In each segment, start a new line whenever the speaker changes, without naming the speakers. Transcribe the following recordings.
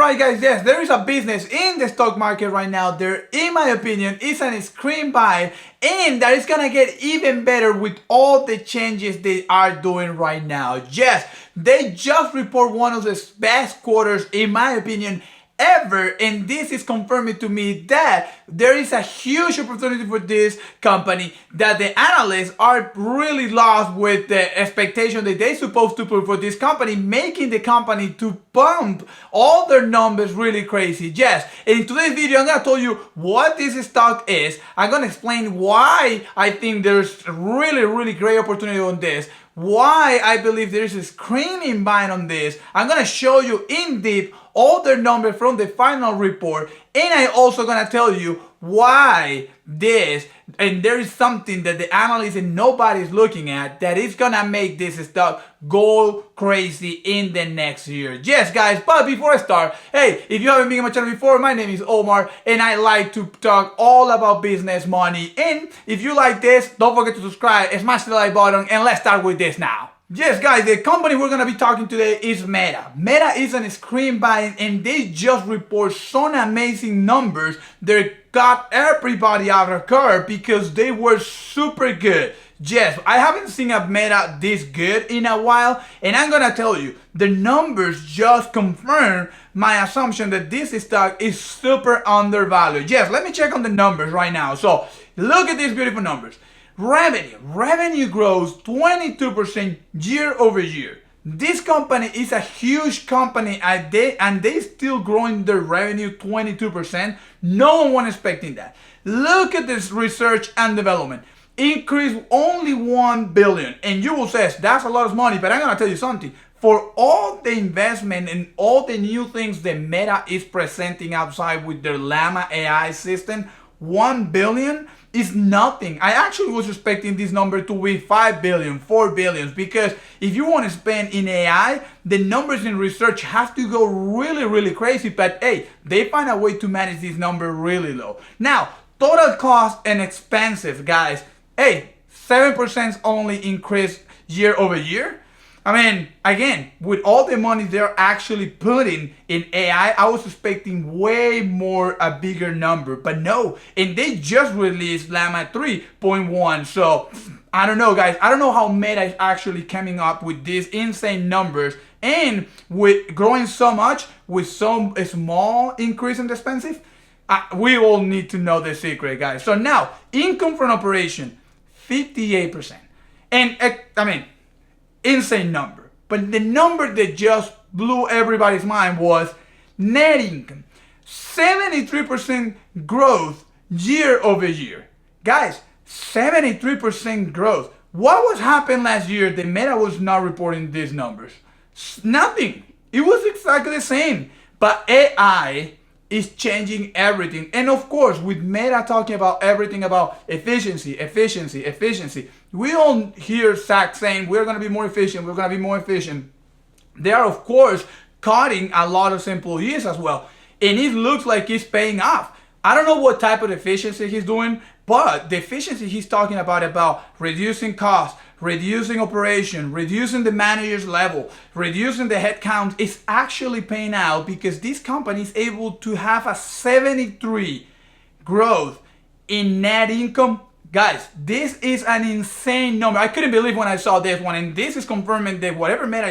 Alright guys, yes, there is a business in the stock market right now. There, in my opinion, is an screen buy, and that is gonna get even better with all the changes they are doing right now. Yes, they just report one of the best quarters, in my opinion, ever, and this is confirming to me that there is a huge opportunity for this company, that the analysts are really lost with the expectation that they're supposed to put for this company, making the company to pump all their numbers really crazy. Yes, in today's video I'm gonna tell you what this stock is. I'm gonna explain why I think there's really great opportunity on this, why I believe there is a screaming buy on this. I'm gonna show you in depth all their numbers from the final report, and I also gonna tell you why this, and there is something that the analysts and nobody's looking at that is gonna make this stock go crazy in the next year. Yes guys, but before I start, hey, if you haven't been on my channel before, my name is Omar and I like to talk all about business, money, and if you like this, don't forget to subscribe, smash the like button, and let's start with this now. Yes guys, the company we're gonna be talking today is Meta. Meta is an screen buy, and they just report some amazing numbers. They got everybody out of curve because they were super good. Yes, I haven't seen a Meta this good in a while, and I'm gonna tell you, the numbers just confirm my assumption that this stock is super undervalued. Yes, let me check on the numbers right now. So look at these beautiful numbers. Revenue grows 22% year over year. This company is a huge company, and they still growing their revenue 22%. No one was expecting that. Look at this research and development. Increase only 1 billion. And you will say that's a lot of money, but I'm gonna tell you something. For all the investment and all the new things that Meta is presenting outside with their Llama AI system, 1 billion is nothing. I actually was expecting this number to be 5 billion, 4 billions, because if you want to spend in AI, the numbers in research have to go really crazy, but hey, they find a way to manage this number really low. Now, total cost and expenses, guys, hey, 7% only increase year over year. I mean, again, with all the money they're actually putting in AI, I was expecting way more, a bigger number, but no. And they just released Llama 3.1. So I don't know, guys. I don't know how Meta is actually coming up with these insane numbers, and with growing so much with some small increase in the expenses. We all need to know the secret, guys. So now, income from operation, 58%. And I mean, insane number. But the number that just blew everybody's mind was net income. 73% growth year over year. Guys, 73% growth. What was happening last year that Meta was not reporting these numbers? Nothing. It was exactly the same. But AI is changing everything. And of course, with Meta talking about everything about efficiency, we all hear Zach saying we're going to be more efficient, They are, of course, cutting a lot of employees as well. And it looks like it's paying off. I don't know what type of efficiency he's doing, but the efficiency he's talking about reducing costs, reducing operation, reducing the manager's level, reducing the headcount, is actually paying out, because this company is able to have a 73 growth in net income. Guys, this is an insane number. I couldn't believe when I saw this one, and this is confirming that whatever Meta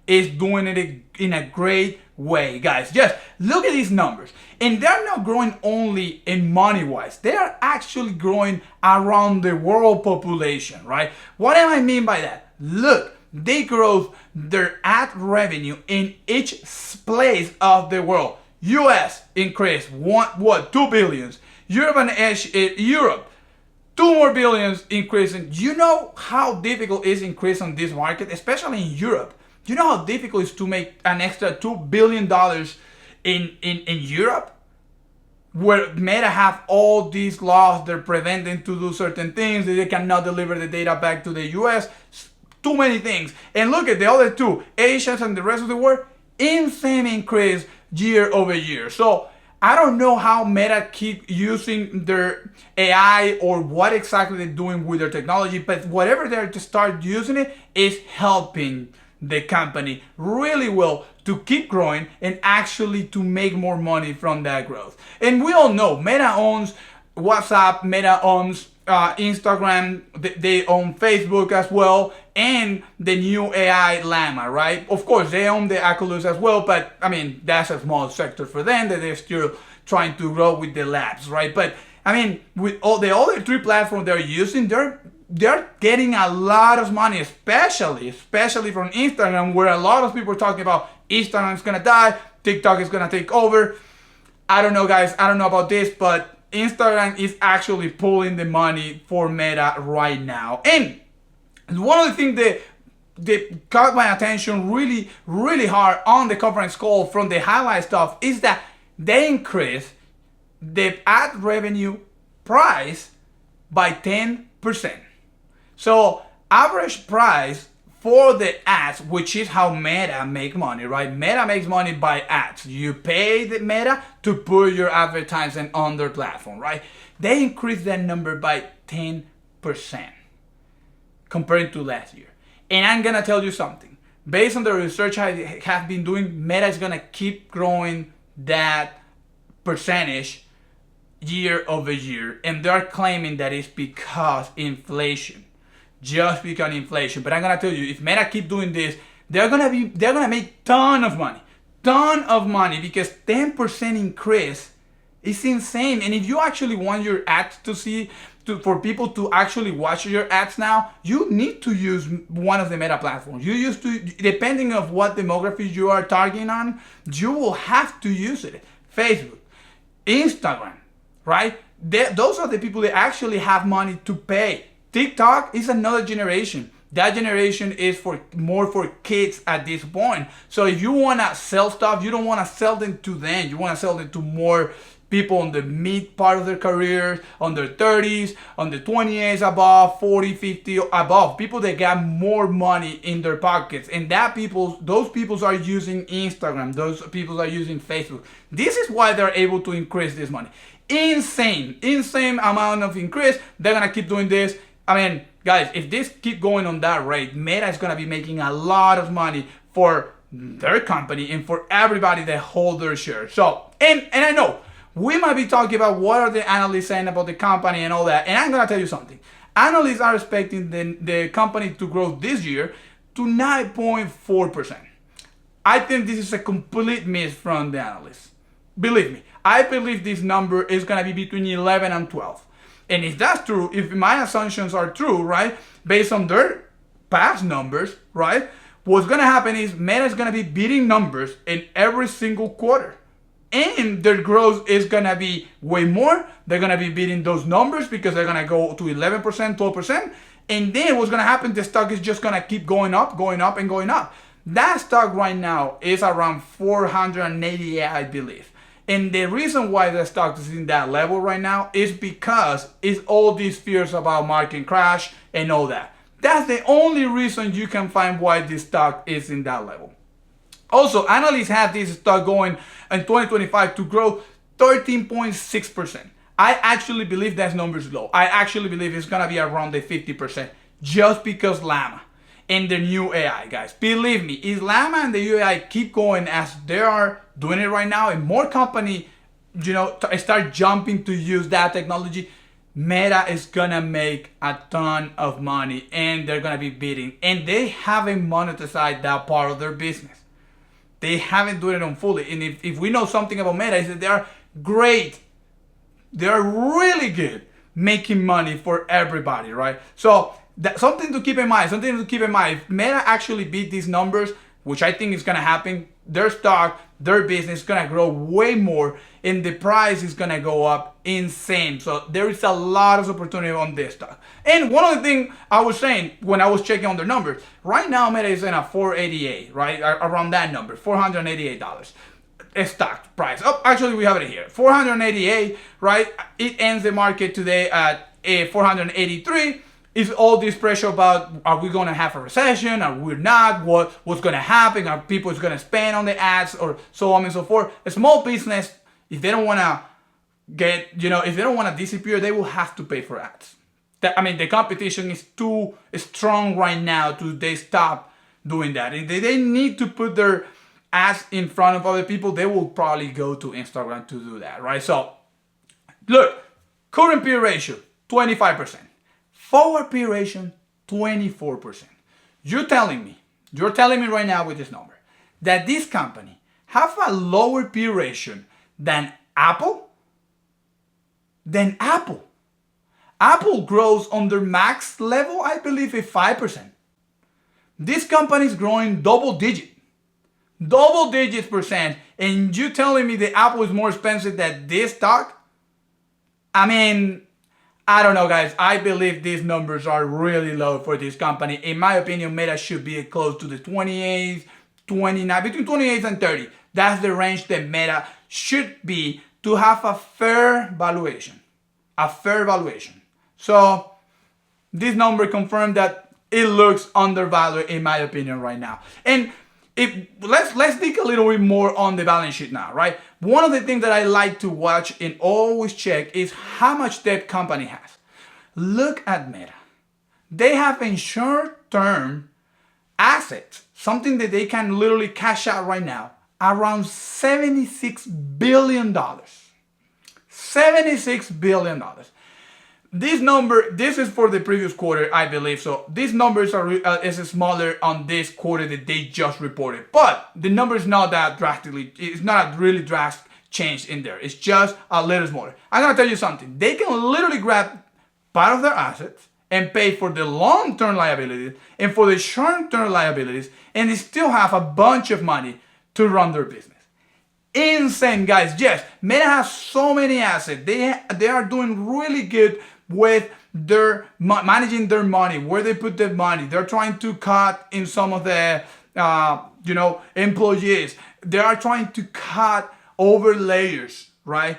is doing it in a great way. Guys, just look at these numbers, and they're not growing only in money wise, they are actually growing around the world population, right? What do I mean by that? Look, they grow their ad revenue in each place of the world. US increased 2 billions. Europe 2 more billions increasing. You know how difficult it is increase on this market, especially in Europe. You know how difficult it is to make an extra $2 billion in Europe, where Meta have all these laws they're preventing to do certain things, that they cannot deliver the data back to the US, too many things. And look at the other two, Asia and the rest of the world, insane increase year over year. So I don't know how Meta keep using their AI or what exactly they're doing with their technology, but whatever they're to start using it is helping the company really well to keep growing and actually to make more money from that growth. And we all know Meta owns WhatsApp, Meta owns Instagram, they own Facebook as well, and the new AI Llama, right? Of course, they own the Oculus as well, but I mean, that's a small sector for them that they're still trying to grow with the labs, right? But I mean, with all the other three platforms they're using, they're getting a lot of money, especially from Instagram, where a lot of people are talking about Instagram's gonna die, TikTok is gonna take over. I don't know, guys. I don't know about this, but Instagram is actually pulling the money for Meta right now. And one of the things that caught my attention really, really hard on the conference call from the highlight stuff is that they increased the ad revenue price by 10%. So average price for the ads, which is how Meta make money, right? Meta makes money by ads. You pay the Meta to put your advertising on their platform, right? They increased that number by 10% compared to last year. And I'm gonna tell you something. Based on the research I have been doing, Meta is gonna keep growing that percentage year over year. And they're claiming that it's because inflation. Just because inflation. But I'm gonna tell you, if Meta keep doing this, they're gonna make ton of money because 10% increase is insane. And if you actually want your ads for people to actually watch your ads now, you need to use one of the Meta platforms. You used to, depending on what demographics you are targeting on, you will have to use it. Facebook, Instagram, right? Those are the people that actually have money to pay. TikTok is another generation. That generation is more for kids at this point. So if you want to sell stuff, you don't want to sell them to them. You want to sell them to more people on the mid part of their careers, on their 30s, on the 28s above, 40, 50 above. People that got more money in their pockets. And those people are using Instagram. Those people are using Facebook. This is why they're able to increase this money. Insane amount of increase. They're going to keep doing this. I mean, guys, if this keep going on that rate, Meta is going to be making a lot of money for their company and for everybody that hold their shares. So, and I know we might be talking about what are the analysts saying about the company and all that. And I'm going to tell you something. Analysts are expecting the company to grow this year to 9.4%. I think this is a complete miss from the analysts. Believe me, I believe this number is going to be between 11 and 12. And if that's true, if my assumptions are true, right, based on their past numbers, right, what's going to happen is Meta is going to be beating numbers in every single quarter. And their growth is going to be way more. They're going to be beating those numbers because they're going to go to 11%, 12%. And then what's going to happen, the stock is just going to keep going up, and going up. That stock right now is around 488, I believe. And the reason why the stock is in that level right now is because it's all these fears about market crash and all that. That's the only reason you can find why this stock is in that level. Also, analysts have this stock going in 2025 to grow 13.6%. I actually believe that number is low. I actually believe it's going to be around the 50% just because Llama and the new AI, guys. Believe me, if Llama and the new AI keep going as they are doing it right now, and more company, start jumping to use that technology, Meta is gonna make a ton of money and they're gonna be beating. And they haven't monetized that part of their business. They haven't done it on fully. And if we know something about Meta, is that they are great. They are really good making money for everybody, right? So that's something to keep in mind. If Meta actually beat these numbers, which I think is going to happen, their stock, their business is going to grow way more and the price is going to go up insane. So there is a lot of opportunity on this stock. And one of the things I was saying when I was checking on their numbers, right now Meta is in a 488, right? Around that number, $488. A stock price. Oh, actually we have it here. 488, right? It ends the market today at 483. Is all this pressure about, are we going to have a recession? Are we not? What's going to happen? Are people going to spend on the ads or so on and so forth? A small business, if they don't want to if they don't want to disappear, they will have to pay for ads. The competition is too strong right now they stop doing that. They need to put their as in front of other people, they will probably go to Instagram to do that, right? So look, current P ratio, 25%. Forward P ratio, 24%. You're telling me right now with this number that this company have a lower P ratio than Apple? Than Apple. Apple grows on their max level, I believe, is 5%. This company is growing double digits percent, and you telling me that Apple is more expensive than this stock? I mean, I don't know, guys. I believe these numbers are really low for this company. In my opinion, Meta should be close to the 28, 29, between 28 and 30. That's the range that Meta should be to have a fair valuation. A fair valuation. So this number confirmed that it looks undervalued in my opinion right now. And let's dig a little bit more on the balance sheet now, right? One of the things that I like to watch and always check is how much debt company has. Look at Meta. They have in short-term assets, something that they can literally cash out right now, around $76 billion. $76 billion. This number, this is for the previous quarter, I believe. So these numbers is smaller on this quarter that they just reported. But the number is not that drastically, it's not a really drastic change in there. It's just a little smaller. I'm going to tell you something. They can literally grab part of their assets and pay for the long-term liabilities and for the short-term liabilities, and they still have a bunch of money to run their business. Insane, guys. Yes, Meta has so many assets. They are doing really good with their managing their money, where they put their money. They're trying to cut in some of the employees. They are trying to cut over layers, right?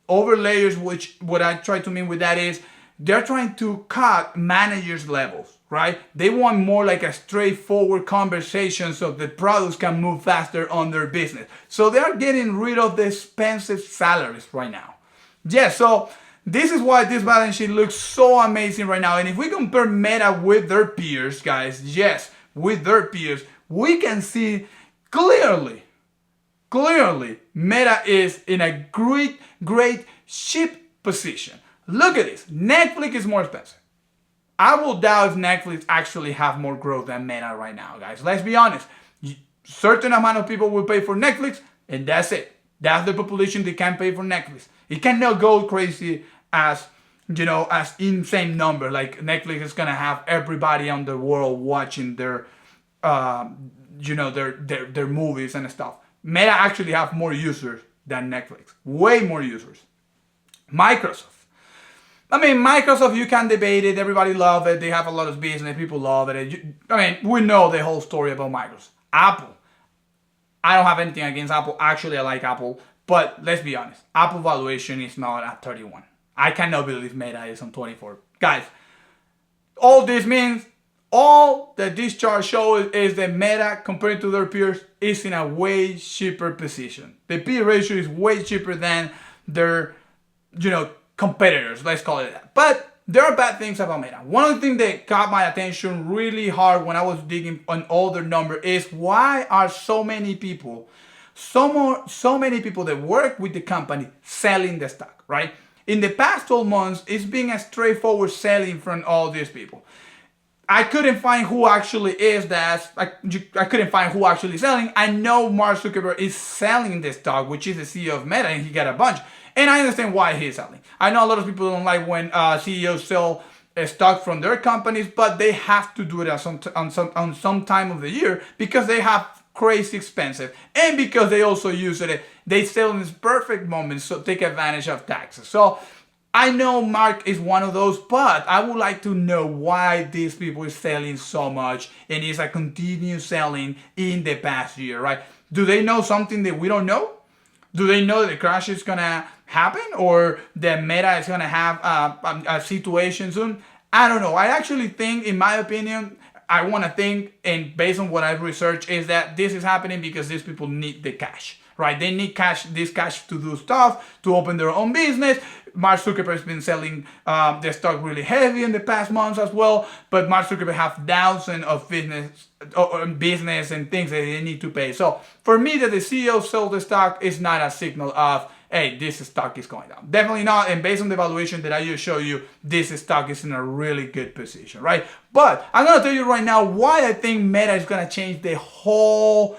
Over layers, which what I try to mean with that is they're trying to cut managers levels, right? They want more like a straightforward conversation so the products can move faster on their business. So they are getting rid of the expensive salaries right now. Yes, so this is why this balance sheet looks so amazing right now. And if we compare Meta with their peers, guys, yes, with their peers, we can see clearly, Meta is in a great cheap position. Look at this. Netflix is more expensive. I will doubt if Netflix actually have more growth than Meta right now, guys. Let's be honest. Certain amount of people will pay for Netflix, and that's it. That's the population that can pay for Netflix. It cannot go crazy as insane number. Like Netflix is gonna have everybody on the world watching their their movies and stuff. Meta actually have more users than Netflix. Way more users. Microsoft. I mean, Microsoft, you can debate it. Everybody love it. They have a lot of business. People love it. We know the whole story about Microsoft. Apple. I don't have anything against Apple. Actually, I like Apple. But let's be honest. Apple valuation is not at 31. I cannot believe Meta is on 24. Guys, all this means, all that this chart shows is that Meta, compared to their peers, is in a way cheaper position. The P ratio is way cheaper than their, competitors, let's call it that. But there are bad things about Meta. One of the things that caught my attention really hard when I was digging on all their numbers is why are so many people that work with the company selling the stock, right? In the past 12 months, it's been a straightforward selling from all these people. I couldn't find who actually is that. I couldn't find who actually is selling. I know Mark Zuckerberg is selling the stock, which is the CEO of Meta, and he got a bunch. And I understand why he's selling. I know a lot of people don't like when CEOs sell stock from their companies, but they have to do it on some time of the year because they have crazy expensive, and because they also use it, they sell in this perfect moment, so take advantage of taxes. So I know Mark is one of those, but I would like to know why these people is selling so much, and it's a continuous selling in the past year, right? Do they know something that we don't know? Do they know that the crash is gonna happen, or that Meta is gonna have a situation soon? I don't know. I actually think, in my opinion, and based on what I've researched, is that this is happening because these people need the cash, right? They need cash, this cash to do stuff, to open their own business. Mark Zuckerberg has been selling their stock really heavy in the past months as well, but Mark Zuckerberg have thousands of business and things that they need to pay. So for me, that the CEO sells the stock is not a signal of, hey, this stock is going down. Definitely not. And based on the valuation that I just showed you, this stock is in a really good position, right? But I'm going to tell you right now why I think Meta is going to change the whole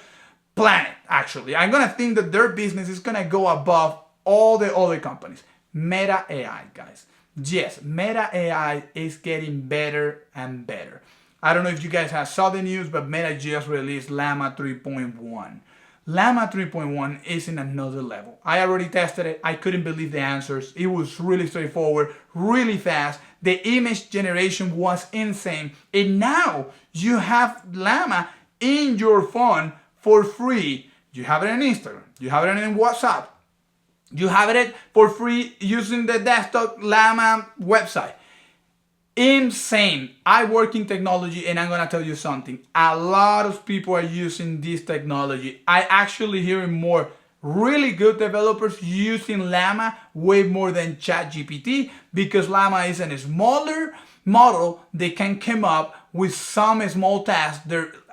planet, actually. I'm going to think that their business is going to go above all the other companies. Meta AI, guys. Yes, Meta AI is getting better and better. I don't know if you guys have saw the news, but Meta just released Llama 3.1. Llama 3.1 is in another level. I already tested it. I couldn't believe the answers. It was really straightforward, really fast. The image generation was insane. And now you have Llama in your phone for free. You have it on Instagram. You have it on WhatsApp. You have it for free using the desktop Llama website. Insane. I work in technology, and I'm gonna tell you something. A lot of people are using this technology. I actually hearing more really good developers using Llama way more than ChatGPT, because Llama is a smaller model. They can come up with some small tasks.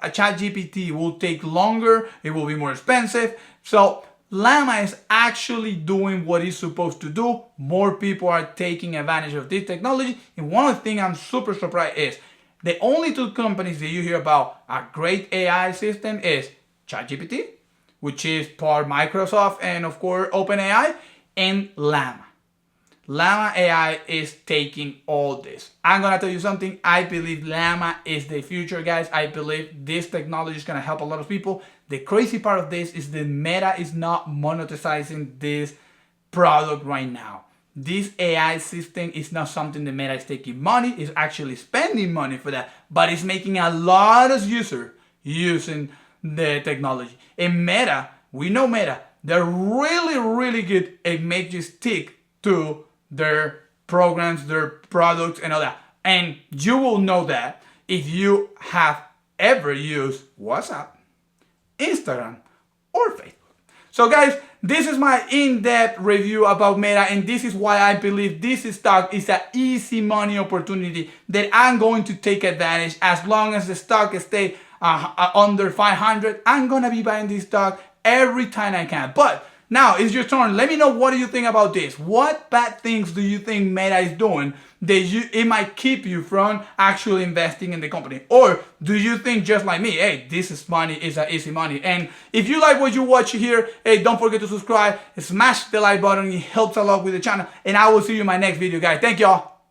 A ChatGPT will take longer. It will be more expensive. So Llama is actually doing what it's supposed to do. More people are taking advantage of this technology. And one of the things I'm super surprised is the only two companies that you hear about a great AI system is ChatGPT, which is part Microsoft and of course OpenAI, and Llama. Llama AI is taking all this. I'm gonna tell you something. I believe Llama is the future, guys. I believe this technology is gonna help a lot of people. The crazy part of this is that Meta is not monetizing this product right now. This AI system is not something that Meta is taking money. It's actually spending money for that, but it's making a lot of users using the technology. And Meta, we know Meta, they're really, really good at making you stick to their programs, their products, and all that. And you will know that if you have ever used WhatsApp, Instagram, or Facebook. So guys, this is my in-depth review about Meta, and this is why I believe this stock is an easy money opportunity that I'm going to take advantage. As long as the stock stay under 500, I'm gonna be buying this stock every time I can. But now it's your turn. Let me know, what do you think about this? What bad things do you think Meta is doing that it might keep you from actually investing in the company? Or do you think just like me, hey, this is money, is an easy money? And if you like what you watch here, hey, don't forget to subscribe, smash the like button. It helps a lot with the channel. And I will see you in my next video, guys. Thank y'all.